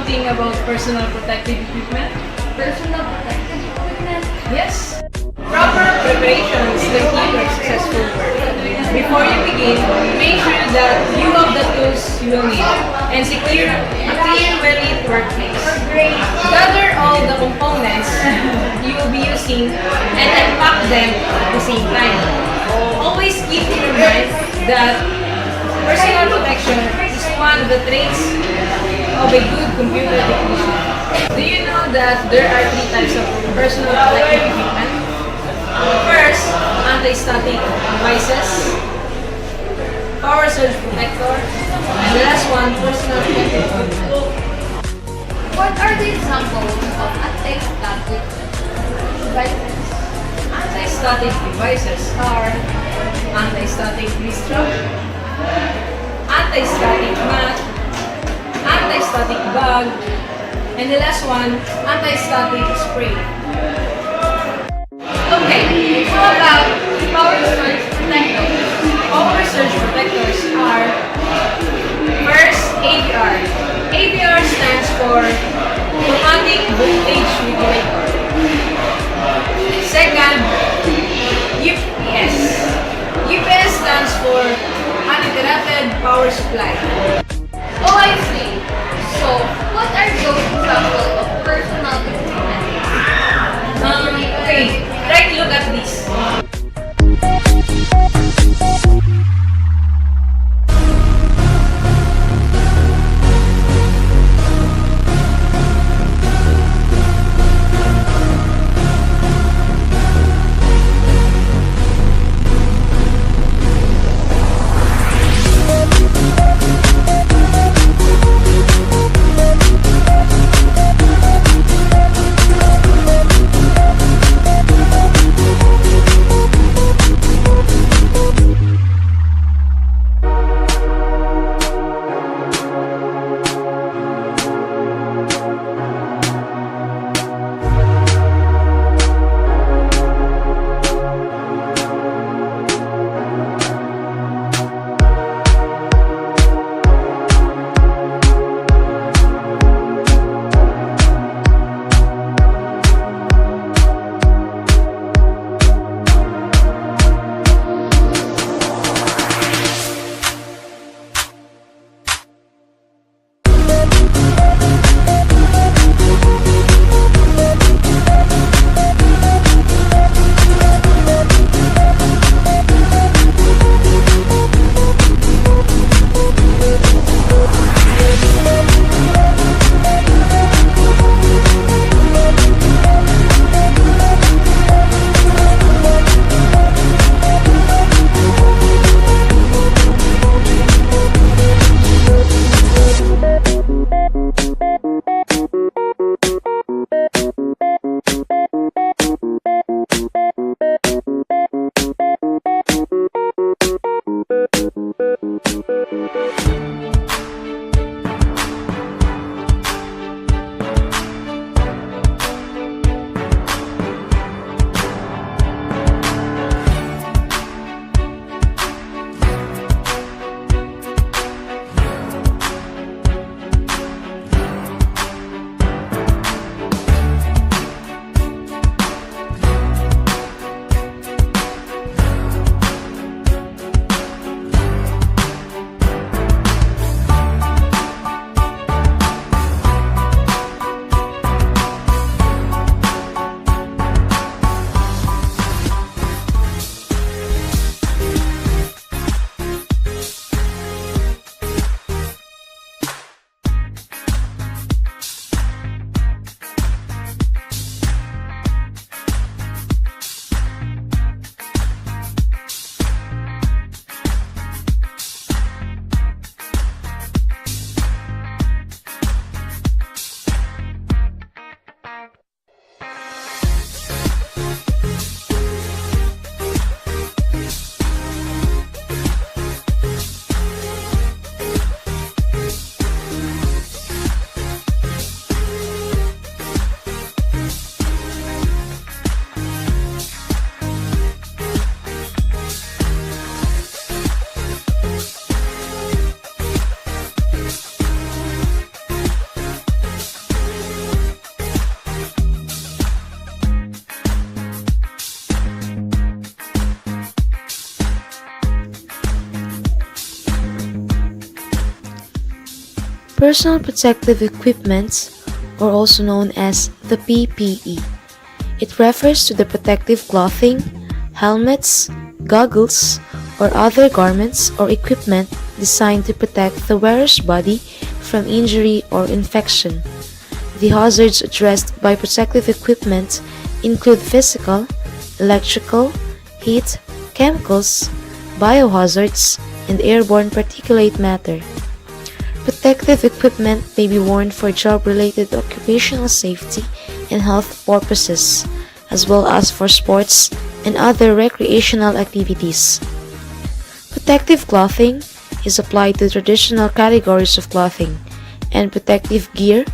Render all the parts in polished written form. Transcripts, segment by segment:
something about personal protective equipment? Personal protective equipment? Yes. Proper preparation is the key to successful work. Before you begin, make sure that you have the tools you will need and secure a clean, well-lit workplace. Gather all the components you will be using and unpack them at the same time. Always keep in mind that personal protection is one of the traits of a good computer technician. Do you know that there are 3 types of personal protective equipment? First, anti-static devices, power surge protector, and the last one, personal protective equipment. What are the examples of anti-static devices? Anti-static devices are anti-static wrist strap, anti-static mat, anti-static bag, and the last one, anti-static spray. Okay, how about power surge protectors? Power surge protectors are first AVR. AVR stands for automatic voltage regulator. Second, UPS. UPS stands for uninterrupted power supply. Oh, I see. So, what are those examples of personal equipment? Okay, try to look at this. Personal protective equipment, or also known as the PPE. It refers to the protective clothing, helmets, goggles, or other garments or equipment designed to protect the wearer's body from injury or infection. The hazards addressed by protective equipment include physical, electrical, heat, chemicals, biohazards, and airborne particulate matter. Protective equipment may be worn for job-related occupational safety and health purposes, as well as for sports and other recreational activities. Protective clothing is applied to traditional categories of clothing, and protective gear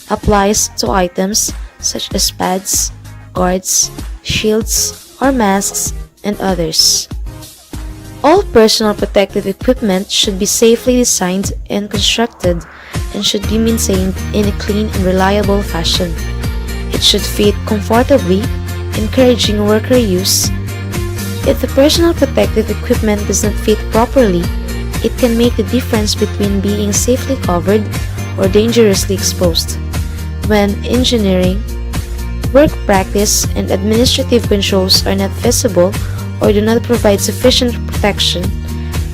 applies to items such as pads, guards, shields, or masks, and others. All personal protective equipment should be safely designed and constructed and should be maintained in a clean and reliable fashion. It should fit comfortably, encouraging worker use. If the personal protective equipment does not fit properly, it can make the difference between being safely covered or dangerously exposed. When engineering, work practice, and administrative controls are not visible or do not provide sufficient protection,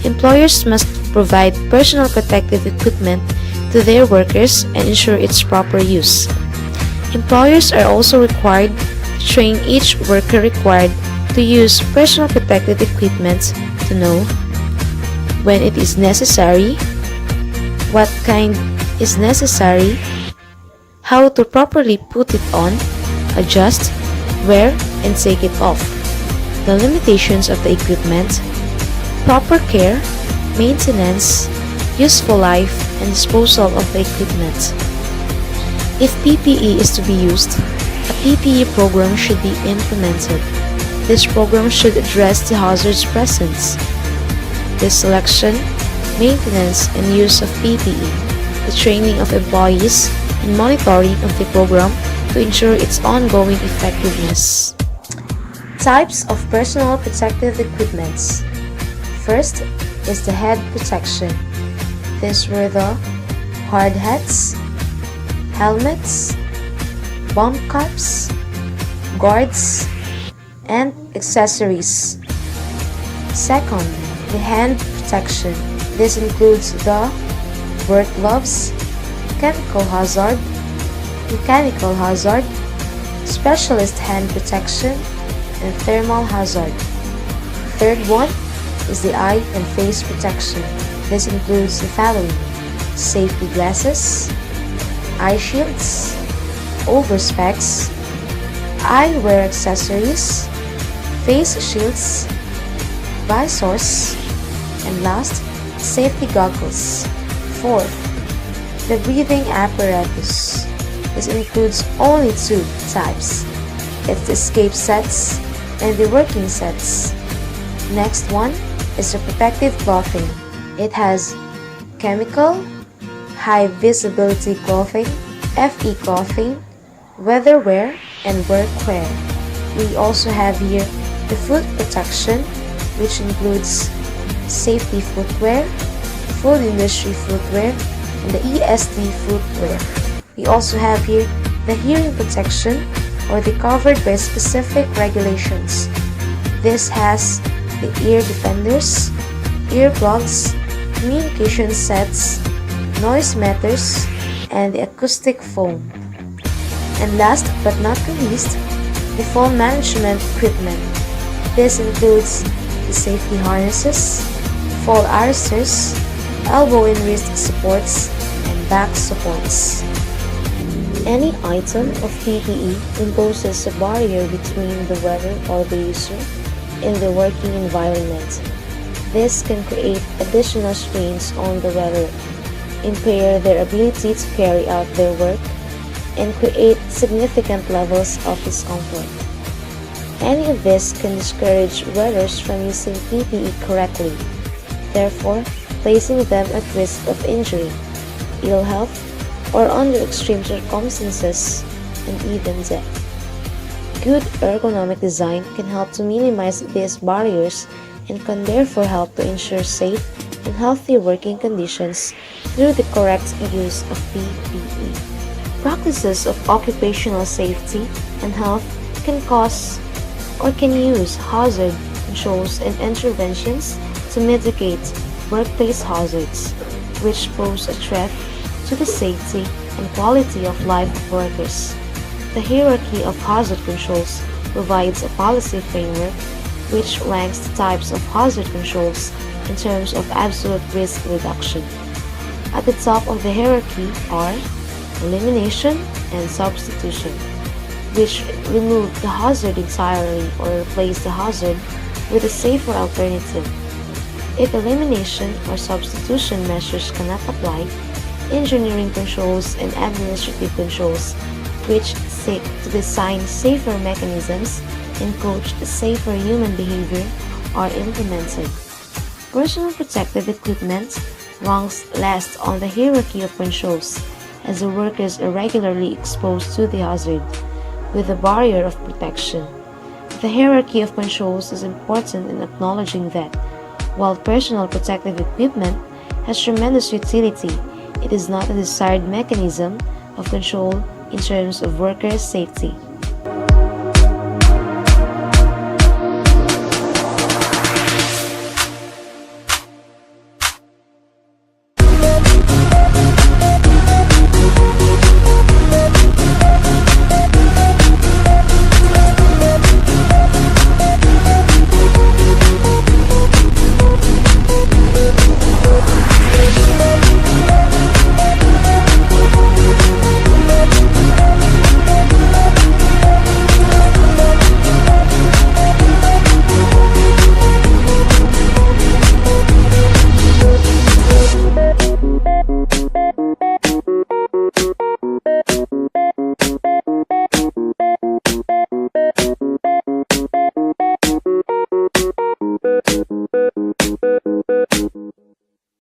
employers must provide personal protective equipment to their workers and ensure its proper use. Employers are also required to train each worker required to use personal protective equipment to know when it is necessary, what kind is necessary, how to properly put it on, adjust, wear, and take it off, the limitations of the equipment, proper care, maintenance, useful life, and disposal of the equipment. If PPE is to be used, a PPE program should be implemented. This program should address the hazards present, the selection, maintenance, and use of PPE, the training of employees, and monitoring of the program to ensure its ongoing effectiveness. Types of personal protective equipments. First is the head protection. These were the hard hats, helmets, bomb caps, guards, and accessories. Second, the hand protection. This includes the work gloves, chemical hazard, mechanical hazard, specialist hand protection, and thermal hazard. Third one is the eye and face protection. This includes the following: safety glasses, eye shields, overspecs, eyewear accessories, face shields, visors, and last, safety goggles. Fourth, the breathing apparatus. This includes only two types. It's the escape sets and the working sets. Next one is the protective clothing. It has chemical, high visibility clothing, FE clothing, weather wear, and workwear. We also have here the foot protection, which includes safety footwear, food industry footwear, and the ESD footwear. We also have here the hearing protection, or the covered by specific regulations. This has the ear defenders, earplugs, communication sets, noise meters, and the acoustic foam. And last but not the least, the fall management equipment. This includes the safety harnesses, fall arresters, elbow and wrist supports, and back supports. Any item of PPE imposes a barrier between the wearer or the user and the working environment. This can create additional strains on the wearer, impair their ability to carry out their work, and create significant levels of discomfort. Any of this can discourage wearers from using PPE correctly, therefore placing them at risk of injury, ill health, or under extreme circumstances, and even death. Good ergonomic design can help to minimize these barriers and can therefore help to ensure safe and healthy working conditions through the correct use of PPE. Practices of occupational safety and health can cause or can use hazard controls and interventions to mitigate workplace hazards, which pose a threat to the safety and quality of life of workers. The hierarchy of hazard controls provides a policy framework which ranks the types of hazard controls in terms of absolute risk reduction. At the top of the hierarchy are elimination and substitution, which remove the hazard entirely or replace the hazard with a safer alternative. If elimination or substitution measures cannot apply, engineering controls and administrative controls, which seek to design safer mechanisms and coach safer human behavior, are implemented. Personal protective equipment ranks last on the hierarchy of controls, as the workers are regularly exposed to the hazard, with a barrier of protection. The hierarchy of controls is important in acknowledging that, while personal protective equipment has tremendous utility, it is not a desired mechanism of control in terms of worker safety.